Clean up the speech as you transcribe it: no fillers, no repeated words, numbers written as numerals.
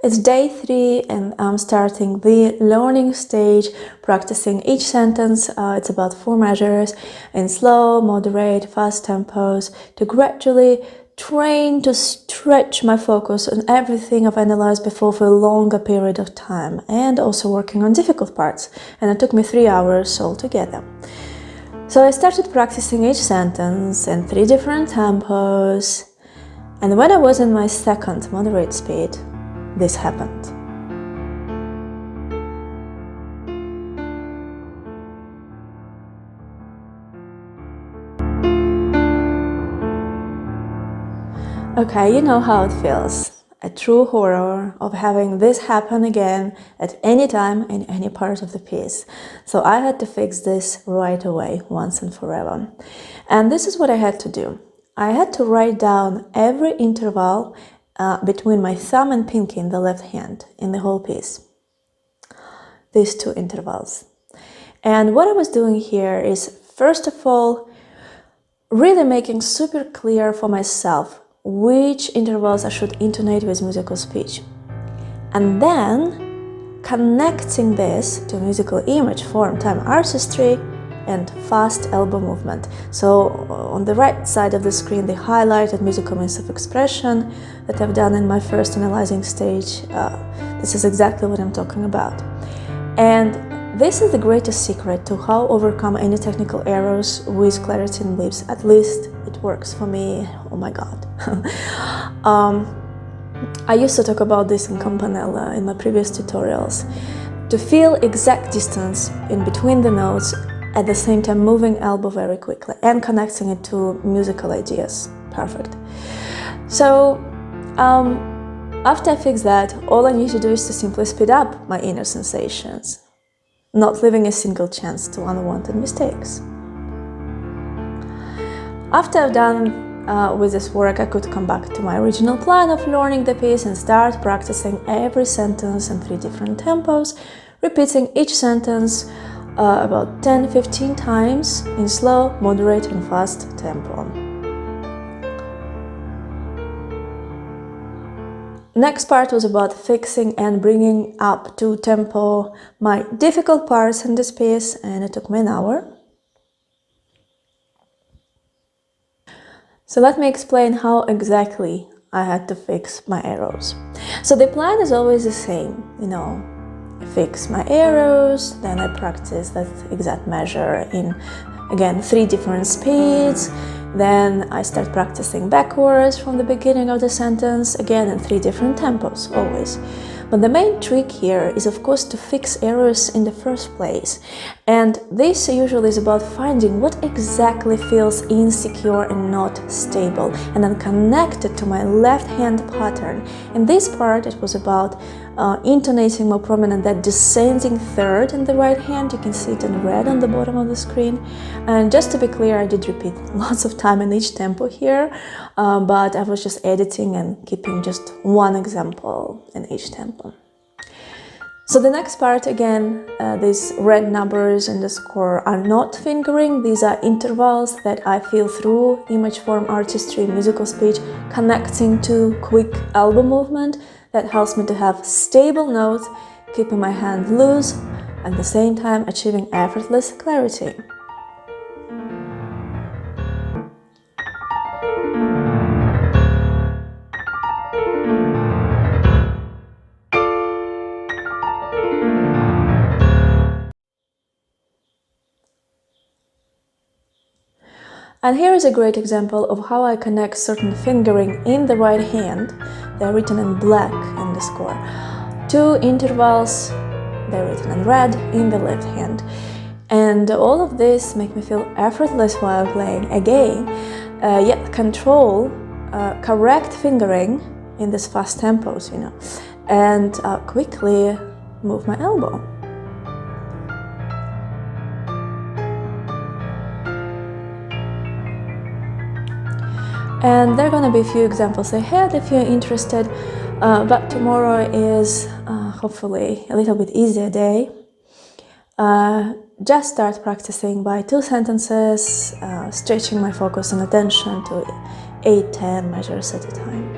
It's day 3 and I'm starting the learning stage, practicing each sentence. It's about 4 measures in slow, moderate, fast tempos to gradually train to stretch my focus on everything I've analyzed before for a longer period of time, and also working on difficult parts. And it took me 3 hours altogether. So I started practicing each sentence in 3 different tempos, and when I was in my second moderate speed, this happened. Okay, you know how it feels. A true horror of having this happen again at any time in any part of the piece. So I had to fix this right away, once and forever. And this is what I had to do. I had to write down every interval between my thumb and pinky in the left hand in the whole piece. These 2 intervals. And what I was doing here is, first of all, really making super clear for myself which intervals I should intonate with musical speech. And then connecting this to musical image, form, time, artistry, and fast elbow movement. So on the right side of the screen, the highlighted musical means of expression that I've done in my first analyzing stage. This is exactly what I'm talking about. And this is the greatest secret to how overcome any technical errors with clarity and lips. At least it works for me. Oh my God. I used to talk about this in Campanella in my previous tutorials. To feel exact distance in between the notes, at the same time moving elbow very quickly and connecting it to musical ideas. Perfect. So after I fix that, all I need to do is to simply speed up my inner sensations, not leaving a single chance to unwanted mistakes. After I've done with this work, I could come back to my original plan of learning the piece and start practicing every sentence in 3 different tempos, repeating each sentence about 10-15 times in slow, moderate, and fast tempo. Next part was about fixing and bringing up to tempo my difficult parts in this piece, and it took me an hour. So let me explain how exactly I had to fix my arrows. So the plan is always the same, you know. I fix my arrows, then I practice that exact measure in, again, 3 different speeds. Then I start practicing backwards from the beginning of the sentence, again in 3 different tempos, always. But the main trick here is, of course, to fix errors in the first place. And this usually is about finding what exactly feels insecure and not stable, and then connect it to my left hand pattern. In this part, it was about intonating more prominent that descending third in the right hand. You can see it in red on the bottom of the screen. And just to be clear, I did repeat lots of time in each tempo here, but I was just editing and keeping just one example in each tempo. So the next part, again, these red numbers in the score are not fingering. These are intervals that I feel through image, form, artistry, musical speech, connecting to quick elbow movement that helps me to have stable notes, keeping my hand loose, at the same time achieving effortless clarity. And here is a great example of how I connect certain fingering in the right hand, they're written in black in the score, to intervals, they're written in red in the left hand. And all of this make me feel effortless while playing again, yet control correct fingering in this fast tempos, you know, and quickly move my elbow. And there are going to be a few examples ahead if you're interested, but tomorrow is hopefully a little bit easier day. Just start practicing by 2 sentences, stretching my focus and attention to 8-10 measures at a time.